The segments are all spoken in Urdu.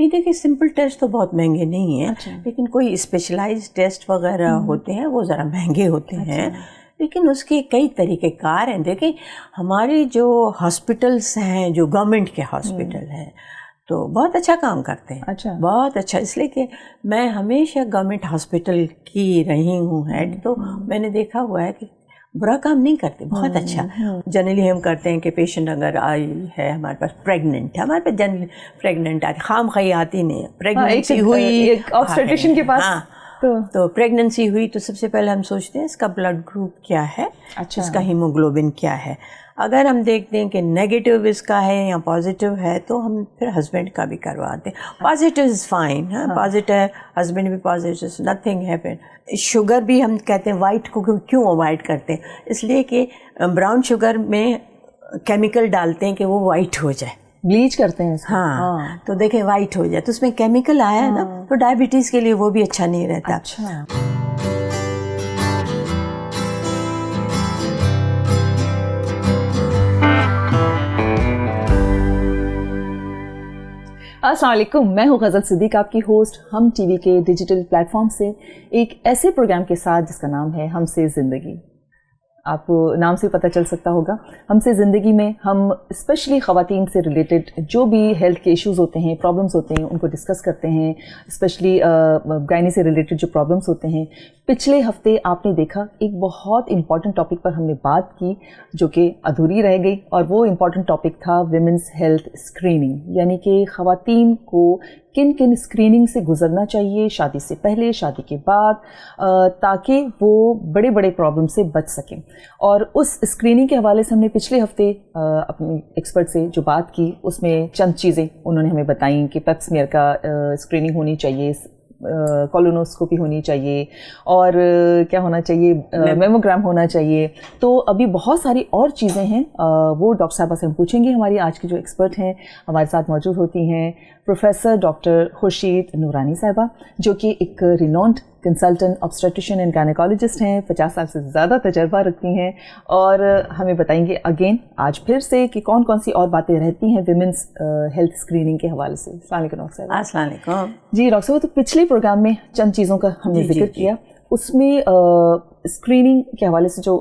نہیں دیکھیے سمپل ٹیسٹ تو بہت مہنگے نہیں ہیں. لیکن کوئی اسپیشلائز ٹیسٹ وغیرہ ہوتے ہیں وہ ذرا مہنگے ہوتے ہیں. لیکن اس کے کئی طریقے کار ہیں. دیکھیں ہماری جو ہاسپٹلس ہیں جو گورنمنٹ کے ہاسپٹل ہیں تو بہت اچھا کام کرتے ہیں. بہت اچھا. اس لیے کہ میں ہمیشہ گورنمنٹ ہاسپٹل کی رہی ہوں ہیڈ, تو میں نے دیکھا ہوا ہے کہ برا کام نہیں کرتے, بہت اچھا. جنرلی ہم کرتے ہیں کہ پیشنٹ اگر آئی ہے ہمارے پاس پریگننٹ ہے, ہمارے پاس جنرلی پریگننٹ آتی, خام خواہ آتی نہیں ہے, پریگننسی ہوئی آبسٹیٹریشن کے پاس تو پریگننسی ہوئی تو سب سے پہلے ہم سوچتے ہیں اس کا بلڈ گروپ کیا ہے, اس کا ہیموگلوبن کیا ہے. اگر ہم دیکھتے ہیں کہ نیگیٹو اس کا ہے یا پازیٹیو ہے تو ہم پھر ہسبینڈ کا بھی کرواتے ہیں. پازیٹیو از فائن, پازیٹیو ہے, ہسبینڈ بھی پازیٹیو, نتھنگ ہیپن. شوگر بھی ہم کہتے ہیں وائٹ کو کیوں اوائڈ کرتے ہیں, اس لیے کہ براؤن شوگر میں کیمیکل ڈالتے ہیں کہ وہ وائٹ ہو جائے, بلیچ کرتے ہیں. ہاں تو دیکھیں وائٹ ہو جائے تو اس میں کیمیکل آیا ہے نا, تو ڈائبٹیز کے لیے وہ بھی اچھا نہیں رہتا. السلام علیکم, میں ہوں غزل صدیق, آپ کی ہوسٹ ہم ٹی وی کے ڈیجیٹل پلیٹ فارم سے ایک ایسے پروگرام کے ساتھ جس کا نام ہے ہم سے زندگی. آپ کو نام سے پتہ چل سکتا ہوگا, ہم سے زندگی میں ہم اسپیشلی خواتین سے ریلیٹڈ جو بھی ہیلتھ کے ایشوز ہوتے ہیں, پرابلمس ہوتے ہیں, ان کو ڈسکس کرتے ہیں. اسپیشلی گائنی سے ریلیٹڈ جو پرابلمس ہوتے ہیں. پچھلے ہفتے آپ نے دیکھا ایک بہت امپورٹنٹ ٹاپک پر ہم نے بات کی جو کہ ادھوری رہ گئی, اور وہ امپورٹنٹ ٹاپک تھا ویمنس ہیلتھ اسکریننگ, یعنی کہ خواتین کو کن کن اسکریننگ سے گزرنا چاہیے شادی سے پہلے, شادی کے بعد, تاکہ وہ بڑے بڑے پرابلم سے بچ سکیں. اور اس اسکریننگ کے حوالے سے ہم نے پچھلے ہفتے اپنے ایکسپرٹ سے جو بات کی اس میں چند چیزیں انہوں نے ہمیں بتائیں کہ پیپ سمیئر کا اسکریننگ ہونی چاہیے, کولونوسکوپی ہونی چاہیے, اور کیا ہونا چاہیے, میموگرام ہونا چاہیے. تو ابھی بہت ساری اور چیزیں ہیں, وہ ڈاکٹر صاحبہ سے ہم پوچھیں گے. ہماری آج کی جو ایکسپرٹ ہیں ہمارے ساتھ موجود ہوتی ہیں پروفیسر ڈاکٹر خورشید نورانی صاحبہ, جو کہ ایک رینونڈ کنسلٹنٹ آبسٹریٹیشین اینڈ گائنیکالوجسٹ ہیں, 50 سال سے زیادہ تجربہ رکھتی ہیں, اور ہمیں بتائیں گے اگین آج پھر سے کہ کون کون سی اور باتیں رہتی ہیں ویمنس ہیلتھ اسکریننگ کے حوالے سے. السلام علیکم ڈاکٹر صاحب. السلام علیکم. جی ڈاکٹر صاحب, تو پچھلے پروگرام میں چند چیزوں کا ہم نے ذکر کیا, اس میں اسکریننگ کے حوالے سے جو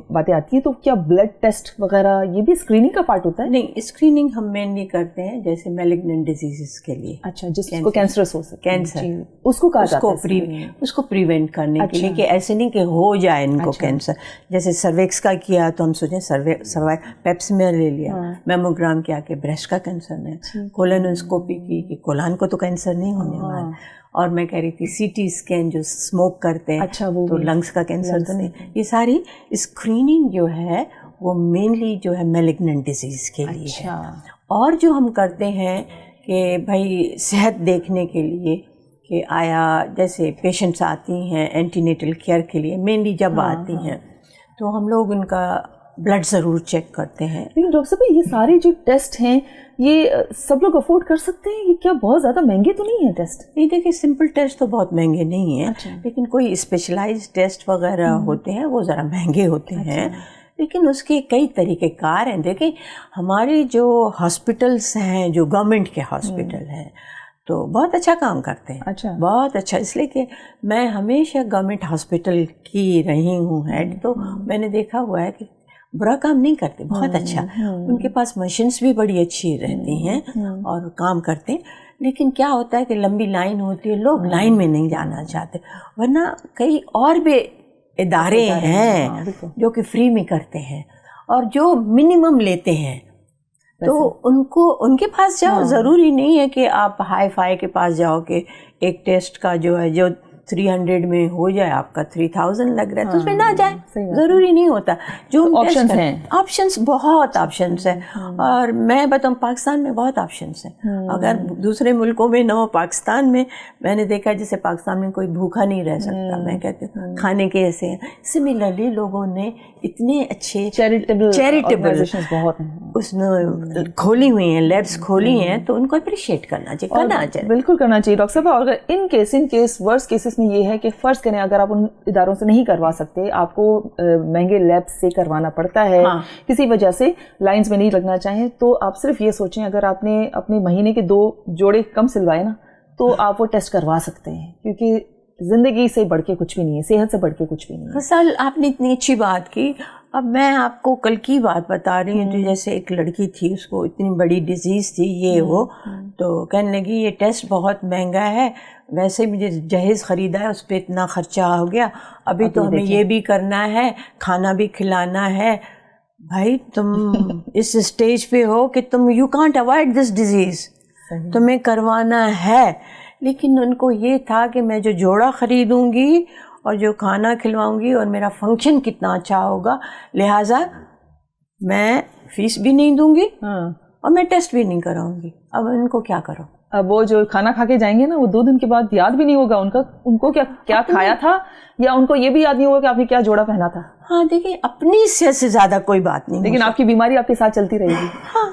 باتیں آتی ہیں, تو کیا بلڈ ٹیسٹ وغیرہ یہ بھی اسکریننگ کا پارٹ ہوتا ہے؟ نہیں, اسکریننگ ہم مینلی کرتے ہیں جیسے میلیگننٹ ڈیزیزز کے لیے. اچھا, جس کو کینسرس ہو سکتا ہے, کینسر, اس کو کہا جاتا ہے اس کو پریونٹ کرنے کے لیے کہ ایسے نہیں کہ ہو جائے ان کو کینسر. جیسے سرویکس کا کیا تو ہم سوچیں سروائک پیپ سمیئر لے لیا, میموگرام کیا کہ بریسٹ کا کینسر ہے, کولونوسکوپی کی کہ کولان کو تو کینسر نہیں ہونے والا. اور میں کہہ رہی تھی سی ٹی اسکین جو اسموک کرتے ہیں تو لنگس کا کینسر تو نہیں. یہ ساری اسکریننگ جو ہے وہ مینلی جو ہے میلیگننٹ ڈیزیز کے لیے ہے. اور جو ہم کرتے ہیں کہ بھائی صحت دیکھنے کے لیے کہ آیا جیسے پیشنٹس آتی ہیں اینٹی نیٹل کیئر کے لیے, مینلی جب آتی ہیں تو ہم لوگ ان کا بلڈ ضرور چیک کرتے ہیں. لیکن ڈاکٹر صاحب یہ سارے جو ٹیسٹ ہیں یہ سب لوگ افورڈ کر سکتے ہیں, یہ کیا بہت زیادہ مہنگے تو نہیں ہیں ٹیسٹ؟ نہیں دیکھیے سمپل ٹیسٹ تو بہت مہنگے نہیں ہیں. لیکن کوئی اسپیشلائز ٹیسٹ وغیرہ ہوتے ہیں وہ ذرا مہنگے ہوتے ہیں. لیکن اس کے کئی طریقے کار ہیں. دیکھیں ہماری جو ہاسپٹلس ہیں جو گورنمنٹ کے ہاسپٹل ہیں تو بہت اچھا کام کرتے ہیں. بہت اچھا. اس لیے کہ میں ہمیشہ گورنمنٹ ہاسپٹل کی رہی ہوں ہیڈ, تو میں نے دیکھا ہوا ہے کہ برا کام نہیں کرتے, بہت اچھا. ان کے پاس مشینس بھی بڑی اچھی رہتی ہیں اور کام کرتے ہیں. لیکن کیا ہوتا ہے کہ لمبی لائن ہوتی ہے, لوگ لائن میں نہیں جانا چاہتے, ورنہ کئی اور بھی ادارے ہیں جو کہ فری میں کرتے ہیں اور جو منیمم لیتے ہیں. تو ان کے پاس جاؤ, ضروری نہیں ہے کہ آپ ہائی فائی کے پاس جاؤ کہ ایک ٹیسٹ کا جو ہے جو 300 میں ہو جائے آپ کا 3000 لگ رہا ہے تو اس میں نہ جائیں, ضروری نہیں ہوتا. جو آپشنس ہیں, آپشنس بہت آپشنس ہیں, اور میں بتاؤں پاکستان میں بہت آپشنس ہیں. اگر دوسرے ملکوں میں نہ ہو, پاکستان میں نے دیکھا جیسے پاکستان میں کوئی بھوکا نہیں رہ سکتا. میں کہتی ہوں کھانے کے ایسے ہیں. سملرلی لوگوں نے اتنے اچھے چیریٹیبل بہت اس نے کھولی ہوئی ہیں, لیبس کھولی ہیں, تو ان کو اپریشیٹ کرنا چاہیے, کرنا چاہیے, بالکل کرنا چاہیے ڈاکٹر صاحب. اور اگر ان کیس ورسٹ کیسز اس میں یہ ہے کہ فرض کریں اگر آپ ان اداروں سے نہیں کروا سکتے, آپ کو مہنگے لیب سے کروانا پڑتا ہے, کسی وجہ سے لائنز میں نہیں لگنا چاہیں, تو آپ صرف یہ سوچیں اگر آپ نے اپنے مہینے کے 2 جوڑے کم سلوائے نا تو آپ وہ ٹیسٹ کروا سکتے ہیں, کیونکہ زندگی سے بڑھ کے کچھ بھی نہیں ہے, صحت سے بڑھ کے کچھ بھی نہیں ہے. مثال آپ نے اتنی اچھی بات کی. اب میں آپ کو کل کی بات بتا رہی ہوں, تو جیسے ایک لڑکی تھی, اس کو اتنی بڑی ڈیزیز تھی یہ وہ, تو کہنے لگی یہ ٹیسٹ بہت مہنگا ہے, ویسے مجھے جہیز خریدا ہے اس پہ اتنا خرچہ ہو گیا, ابھی تو ہمیں یہ بھی کرنا ہے, کھانا بھی کھلانا ہے. بھائی تم اس اسٹیج پہ ہو کہ تم you can't avoid this disease, تمہیں کروانا ہے. لیکن ان کو یہ تھا کہ میں جو جوڑا خریدوں گی اور جو کھانا کھلواؤں گی اور میرا فنکشن کتنا اچھا ہوگا, لہٰذا میں فیس بھی نہیں دوں گی اور میں ٹیسٹ بھی نہیں کراؤں گی. اب ان کو کیا کرو؟ اب وہ جو کھانا کھا کے جائیں گے نا, وہ 2 دن کے بعد یاد بھی نہیں ہوگا ان کو کیا کھایا تھا, یا ان کو یہ بھی یاد نہیں ہوگا کہ آپ نے کیا جوڑا پہنا تھا. ہاں دیکھیں, اپنی صحت سے زیادہ کوئی بات نہیں, لیکن آپ کی بیماری آپ کے ساتھ چلتی رہے گی. ہاں,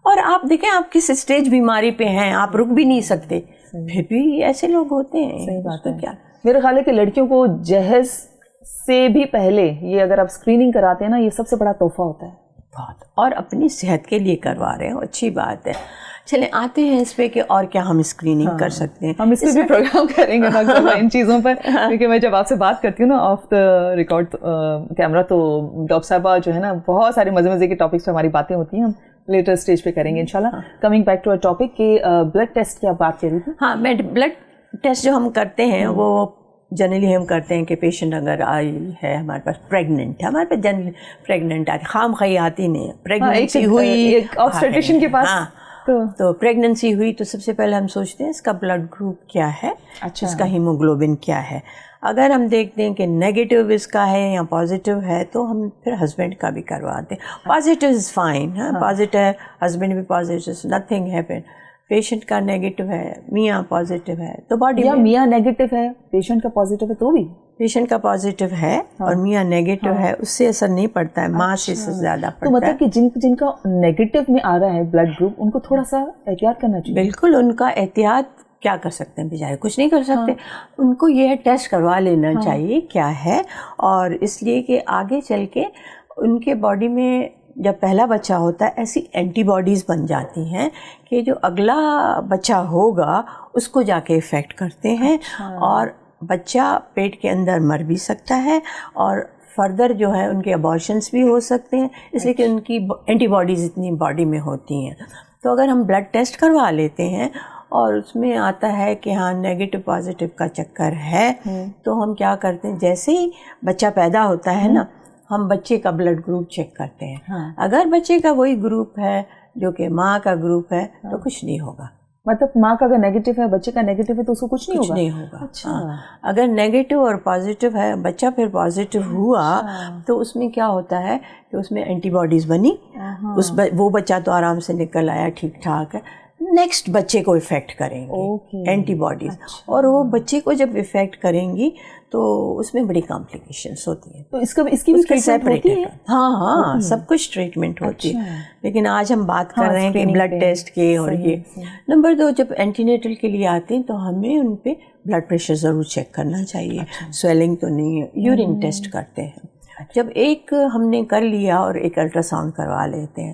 اور آپ دیکھیں آپ کس اسٹیج بیماری پہ ہیں, آپ رک بھی نہیں سکتے, پھر بھی ایسے لوگ ہوتے ہیں. صحیح بات ہے. کیا میرے خیال ہے کہ لڑکیوں کو جہیز سے بھی پہلے یہ اگر آپ اسکریننگ کراتے ہیں نا, یہ سب سے بڑا تحفہ ہوتا ہے بہت, اور اپنی صحت کے لیے کروا رہے ہو, اچھی بات ہے. چلیں آتے ہیں اس پہ کہ اور کیا ہم اسکریننگ کر سکتے ہیں. ہم اس پہ بھی پروگرام کریں گے ان چیزوں پر, کیونکہ میں جب آپ سے بات کرتی ہوں نا آف دا ریکارڈ کیمرہ, تو ڈاکٹر صاحبہ جو ہے نا بہت سارے مزے کے ٹاپکس پہ ہماری باتیں ہوتی ہیں, ہم لیٹر اسٹیج پہ کریں گے انشاءاللہ. کمنگ بیک ٹو ٹاپک کہ بلڈ ٹیسٹ کی آپ بات کر رہی تھی. ہاں, میں بلڈ ٹیسٹ جو ہم کرتے ہیں وہ جنرلی ہم کرتے ہیں کہ پیشنٹ اگر آئی ہے ہمارے پاس پریگننٹ ہے, ہمارے پاس جنرلی پریگننٹ آتی, خام خواہ آتی نہیں, پریگننسی ہوئی آبسٹریٹیشن کے پاس, تو پریگننسی ہوئی تو سب سے پہلے ہم سوچتے ہیں اس کا بلڈ گروپ کیا ہے, اس کا ہیموگلوبن کیا ہے. اگر ہم دیکھتے ہیں کہ نیگیٹو اس کا ہے یا پازیٹیو ہے تو ہم پھر ہسبینڈ کا بھی کرواتے ہیں. پازیٹیو از فائن, پازیٹیو ہے, ہسبینڈ بھی پازیٹیو, نتھنگ ہیپن. پیشنٹ کا نیگیٹو ہے, میاں پازیٹیو ہے, تو باڈی یا میاں نیگیٹو ہے, پیشنٹ کا پازیٹیو ہے, تو بھی پیشنٹ کا پازیٹیو ہے اور میاں نیگیٹو ہے, اس سے اثر نہیں پڑتا ہے, ماں سے زیادہ پڑتا ہے. تو مطلب کہ جن کا نیگیٹو میں آ رہا ہے بلڈ گروپ, ان کو تھوڑا سا احتیاط کرنا چاہیے. بالکل, ان کا احتیاط کیا کر سکتے ہیں بیچارے, کچھ نہیں کر سکتے. ان کو یہ ٹیسٹ کروا لینا چاہیے کیا ہے, اور اس لیے کہ آگے چل کے ان کے باڈی میں جب پہلا بچہ ہوتا ہے ایسی اینٹی باڈیز بن جاتی ہیں کہ جو اگلا بچہ ہوگا اس کو جا کے افیکٹ کرتے ہیں, اور بچہ پیٹ کے اندر مر بھی سکتا ہے, اور فردر جو ہے ان کے ابارشنس بھی ہو سکتے ہیں, اس لیے کہ ان کی اینٹی باڈیز اتنی باڈی میں ہوتی ہیں. تو اگر ہم بلڈ ٹیسٹ کروا لیتے ہیں اور اس میں آتا ہے کہ ہاں نیگیٹو پازیٹیو کا چکر ہے, تو ہم کیا کرتے ہیں, جیسے ہی بچہ پیدا ہوتا ہے نا, ہم بچے کا بلڈ گروپ چیک کرتے ہیں. اگر بچے کا وہی گروپ ہے جو کہ ماں کا گروپ ہے تو کچھ نہیں ہوگا. مطلب ماں کا اگر نیگیٹو ہے, بچے کا نیگیٹو ہے, تو اس کو کچھ نہیں ہوگا. اچھا. اگر نیگیٹو اور پازیٹیو ہے, بچہ پھر پازیٹیو ہوا, تو اس میں کیا ہوتا ہے کہ اس میں اینٹی باڈیز بنی, وہ بچہ تو آرام سے نکل آیا, ٹھیک ٹھاک ہے, نیکسٹ بچے کو افیکٹ کریں گے اینٹی باڈیز, اور وہ بچے کو جب افیکٹ کریں گی تو اس میں بڑی کمپلیکیشنس ہوتی ہیں. تو اس کی بھی ٹریٹمنٹ ہوتی ہے. ہاں, سب کچھ ٹریٹمنٹ ہوتی ہے, لیکن آج ہم بات کر رہے ہیں کہ بلڈ ٹیسٹ کے. اور یہ نمبر 2, جب اینٹی نیٹل کے لیے آتے ہیں تو ہمیں ان پہ بلڈ پریشر ضرور چیک کرنا چاہیے. سویلنگ تو نہیں ہے, یورین ٹیسٹ کرتے ہیں. جب ایک ہم نے کر لیا اور ایک الٹرا ساؤنڈ کروا لیتے ہیں,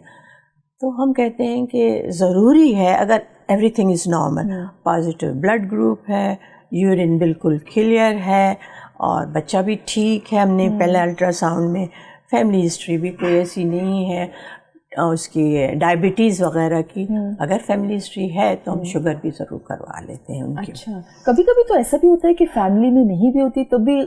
تو ہم کہتے ہیں کہ ضروری ہے اگر everything is normal, positive blood group ہے, یورین بالکل کلیئر ہے, اور بچہ بھی ٹھیک ہے, ہم نے پہلے الٹرا ساؤنڈ میں فیملی ہسٹری بھی کوئی ایسی نہیں ہے, اس کی ڈائبٹیز وغیرہ کی, اگر فیملی ہسٹری ہے تو ہم شوگر بھی ضرور کروا لیتے ہیں ان کی. اچھا, کبھی کبھی تو ایسا بھی ہوتا ہے کہ فیملی میں نہیں بھی ہوتی تب بھی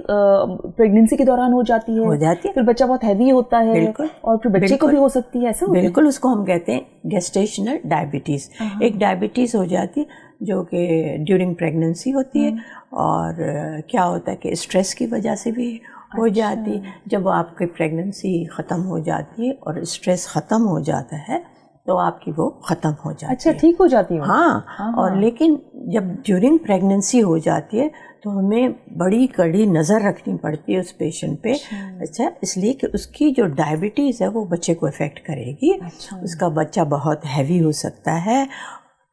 پریگنینسی کے دوران ہو جاتی ہے, پھر بچہ بہت ہیوی ہوتا ہے, اور پھر بچے کو بھی ہو سکتی ہے. ایسا بالکل, اس کو ہم کہتے ہیں گیسٹیشنل ڈائبٹیز. ایک ڈائبٹیز ہو جاتی ہے جو کہ ڈیورنگ پریگننسی ہوتی ہے, اور کیا ہوتا ہے کہ اسٹریس کی وجہ سے بھی ہو جاتی. جب آپ کی پریگننسی ختم ہو جاتی ہے اور اسٹریس ختم ہو جاتا ہے تو آپ کی وہ ختم ہو جاتی ہے. اچھا, ٹھیک ہو جاتی ہے. ہاں, اور لیکن جب ڈیورنگ پریگننسی ہو جاتی ہے تو ہمیں بڑی کڑی نظر رکھنی پڑتی ہے اس پیشنٹ پہ. اچھا, اس لیے کہ اس کی جو ڈائبٹیز ہے وہ بچے کو افیکٹ کرے گی. اس کا بچہ بہت ہیوی ہو سکتا ہے,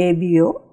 ABO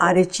RH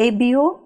ABO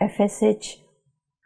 FSH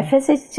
FSH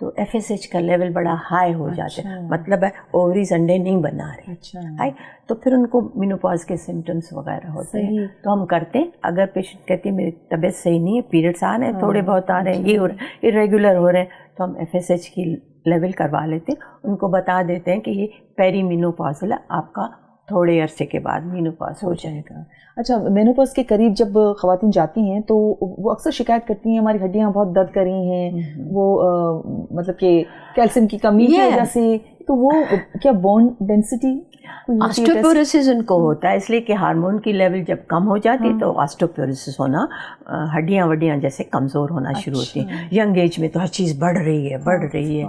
تو FSH کا لیول بڑا ہائی ہو جاتا ہے, مطلب ہے اووریز انڈے نہیں بنا رہے, تو پھر ان کو مینوپاز کے سمٹمس وغیرہ ہوتے ہیں. تو ہم کرتے ہیں, اگر پیشنٹ کہتی ہے میری طبیعت صحیح نہیں ہے, پیریڈس آ رہے ہیں, تھوڑے بہت آ رہے ہیں, یہ ہو رہا ہے, ارریگولر ہو رہے ہیں, تو ہم FSH کی لیول کروا لیتے ہیں. ان کو بتا دیتے ہیں کہ یہ پیری مینوپازل ہے, آپ کا تھوڑے عرصے کے بعد مینوپاز ہو جائے گا. اچھا, مینوپاز کے قریب جب خواتین جاتی ہیں تو وہ اکثر شکایت کرتی ہیں ہماری ہڈیاں بہت درد کر رہی ہیں, وہ مطلب کہ کیلشیم کی کمی کی وجہ سے, تو وہ کیا بون ڈینسٹی آسٹوپوروسس ان کو ہوتا ہے, اس لیے کہ ہارمون کی لیول جب کم ہو جاتی ہے تو آسٹوپوروسس ہونا, ہڈیاں وڈیاں جیسے کمزور ہونا شروع ہوتی ہیں. ینگ ایج میں تو ہر چیز بڑھ رہی ہے,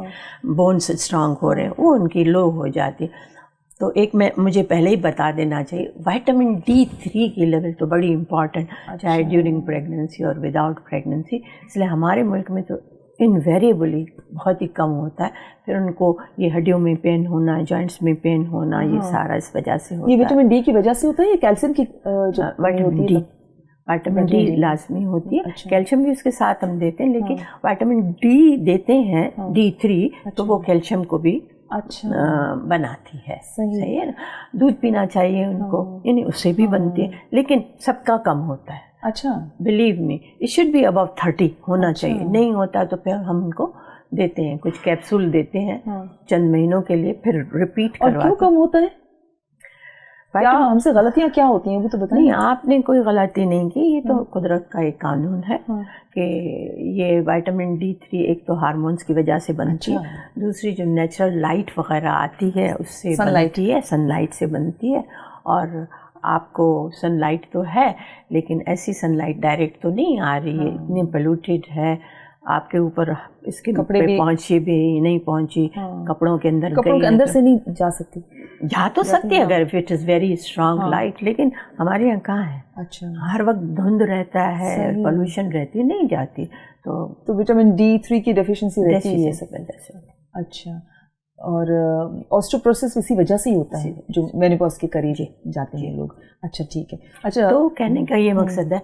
بونس اسٹرانگ ہو رہے ہیں, وہ ان کی لو ہو جاتی ہے. تو ایک مجھے پہلے ہی بتا دینا چاہیے, وائٹامن D3 کی لیول تو بڑی امپورٹنٹ, چاہے ڈیورنگ پریگننسی اور وداؤٹ پریگننسی. اس لیے ہمارے ملک میں تو انویریبلی بہت ہی کم ہوتا ہے. پھر ان کو یہ ہڈیوں میں پین ہونا, جوائنٹس میں پین ہونا, یہ سارا اس وجہ سے ہوتا ہے. یہ وٹامن D کی وجہ سے ہوتا ہے یا کیلشیم کی؟ وائٹامن D لازمی ہوتی ہے, کیلشیم بھی اس کے ساتھ ہم دیتے ہیں, لیکن وائٹامن D دیتے ہیں D3, تو وہ کیلشیم کو بھی بناتی ہے. صحیح ہے نا. دودھ پینا چاہیے ان کو, یعنی اس سے بھی بنتی ہے, لیکن سب کا کم ہوتا ہے. اچھا, believe me, it should be about 30 ہونا چاہیے. نہیں ہوتا تو پھر ہم ان کو دیتے ہیں, کچھ کیپسول دیتے ہیں چند مہینوں کے لیے, پھر ریپیٹ کرواتے ہیں. اور کیوں کم ہوتا ہے؟ کیا ہم سے غلطیاں کیا ہوتی ہیں وہ تو بتائیں. نہیں, آپ نے کوئی غلطی نہیں کی, یہ تو قدرت کا ایک قانون ہے کہ یہ وائٹامن D3 ایک تو ہارمونس کی وجہ سے بنتی ہے, دوسری جو نیچرل لائٹ وغیرہ آتی ہے اس سے بنتی ہے, سن لائٹ سے بنتی ہے. اور آپ کو سن لائٹ تو ہے, لیکن ایسی سن لائٹ ڈائریکٹ تو نہیں آ رہی ہے, اتنی پولوٹیڈ ہے, آپ کے اوپر اس کے کپڑے پہنچی بھی نہیں پہنچی, کپڑوں کے اندر سے نہیں جا سکتی. جا تو سکتی ہے اگر it is very strong light, لیکن ہمارے یہاں کہاں ہے. اچھا, ہر وقت دھند رہتا ہے, پولوشن رہتی ہے, نہیں جاتی. تو وٹامن D3 کی ڈیفیشنسی رہتی ہے اس وجہ سے. اچھا, اور آسٹوپوروسس اسی وجہ سے ہی ہوتا ہے جو مینوپاز کے قریب جاتے ہیں لوگ. اچھا ٹھیک ہے. اچھا, تو کہنے کا یہ مقصد ہے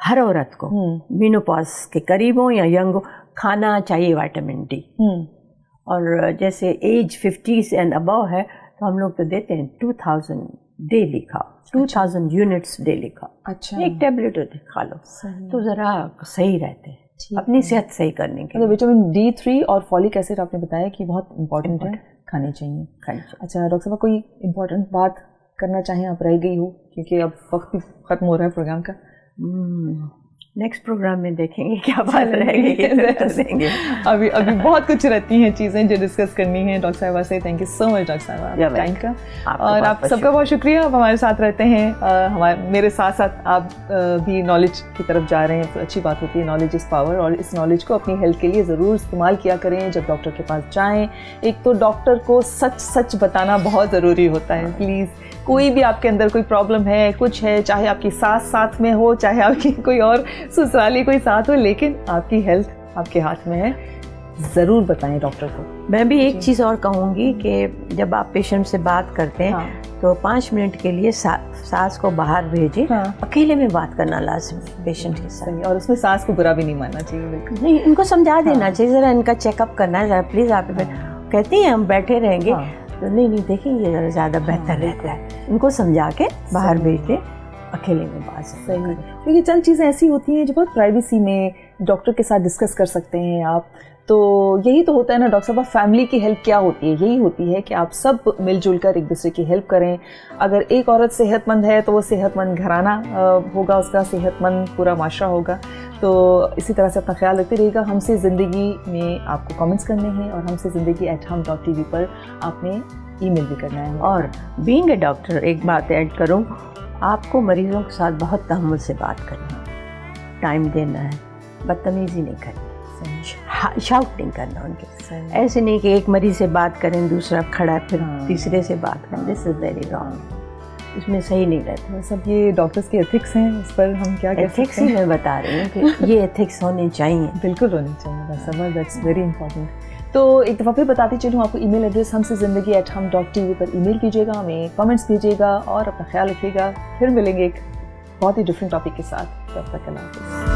ہر عورت کو مینوپاز کے قریب ہو یا ینگ ہو, کھانا چاہیے وائٹامن D. اور جیسے ایج 50 اینڈ ابو ہے تو ہم لوگ تو دیتے ہیں 2000 ڈیلی کھاؤ, 2000 یونٹس ڈیلی کھاؤ. اچھا, ایک ٹیبلٹ کھا لو تو ذرا صحیح رہتے ہیں اپنی صحت صحیح کرنے کے لیے. وٹامن D3 اور فولک ایسڈ آپ نے بتایا کہ بہت امپورٹنٹ ہے, کھانے چاہیے. اچھا ڈاکٹر صاحب, کوئی امپورٹنٹ بات کرنا چاہیں آپ رہ گئی ہو, کیونکہ اب وقت بھی ختم ہو رہا ہے پروگرام کا. نیکسٹ پروگرام میں دیکھیں گے کیا بات رہے گی. ابھی بہت کچھ رہتی ہیں چیزیں جو ڈسکس کرنی ہیں. ڈاکٹر صاحبہ سے thank you so much doctor صاحبہ ٹائم کا, اور آپ سب کا بہت شکریہ, آپ ہمارے ساتھ رہتے ہیں. میرے ساتھ ساتھ آپ بھی نالج کی طرف جا رہے ہیں, تو اچھی بات ہوتی ہے. نالج از پاور, اور اس نالج کو اپنی ہیلتھ کے لیے ضرور استعمال کیا کریں جب ڈاکٹر کے پاس جائیں. ایک تو ڈاکٹر کو سچ بتانا بہت ضروری ہوتا ہے. پلیز, کوئی بھی آپ کے اندر کوئی پرابلم ہے, کچھ ہے, چاہے آپ کی ساس ساتھ میں ہو, چاہے آپ کی کوئی اور سسرالی کوئی ساتھ ہو, لیکن آپ کی ہیلتھ آپ کے ہاتھ میں ہے, ضرور بتائیں ڈاکٹر کو. میں بھی ایک چیز اور کہوں گی کہ جب آپ پیشنٹ سے بات کرتے ہیں تو 5 منٹ کے لیے ساس کو باہر بھیجیں, اکیلے میں بات کرنا لازم ہے پیشنٹ کے ساتھ. اور اس میں ساس کو برا بھی نہیں ماننا چاہیے. بالکل نہیں, ان کو سمجھا دینا چاہیے, ذرا ان کا چیک اپ کرنا ہے, ذرا پلیز آپ کہتے ہیں ہم بیٹھے رہیں گے, تو نہیں دیکھیں یہ ذرا زیادہ بہتر رہتا ہے. ان کو سمجھا کے باہر بھیج دیں, اکیلے میں بات. صحیح, کیونکہ چند چیزیں ایسی ہوتی ہیں جو بہت پرائیویسی میں ڈاکٹر کے ساتھ ڈسکس کر سکتے ہیں آپ. تو یہی تو ہوتا ہے نا ڈاکٹر صاحب, فیملی کی ہیلپ کیا ہوتی ہے, یہی ہوتی ہے کہ آپ سب مل جل کر ایک دوسرے کی ہیلپ کریں. اگر ایک عورت صحت مند ہے تو وہ صحت مند گھرانہ ہوگا, اس کا صحت مند پورا معاشرہ ہوگا. تو اسی طرح سے اپنا خیال رکھتے رہیے گا. ہم سے زندگی میں آپ کو کامنٹس کرنے ہیں, اور ہم سے زندگی @hum.tv پر آپ نے ای میل بھی کرنا ہے. اور بینگ اے ڈاکٹر ایک بات ایڈ کروں, آپ کو مریضوں کے ساتھ بہت تحمل سے بات کرنی ہے, ٹائم دینا ہے, بدتمیزی نہیں کرنی, شاؤٹ نہیں کرنا ان کے. ایسے نہیں کہ ایک مریض سے بات کریں, دوسرا کھڑا ہے پھر تیسرے سے بات کریں. دس از ویری رانگ, اس میں صحیح نہیں رہتا. سب یہ ڈاکٹرس کے ایتھکس ہیں, اس پر ہم کیا کہہ سکتے ہیں. ایتھکس ہی میں بتا رہی ہوں کہ یہ ایتھکس ہونے چاہیے. بالکل ہونے چاہیے, دیٹس ویری امپورٹنٹ. تو ایک دفعہ پھر بتاتے چلوں آپ کو, ای میل ایڈریس ہم سے زندگی @hum.tv پر ای میل کیجیے گا, ہمیں کامنٹس بھیجیے گا, اور اپنا خیال رکھیے گا. پھر ملیں گے ایک بہت ہی ڈفرینٹ ٹاپک کے ساتھ. تب تک اللہ حافظ.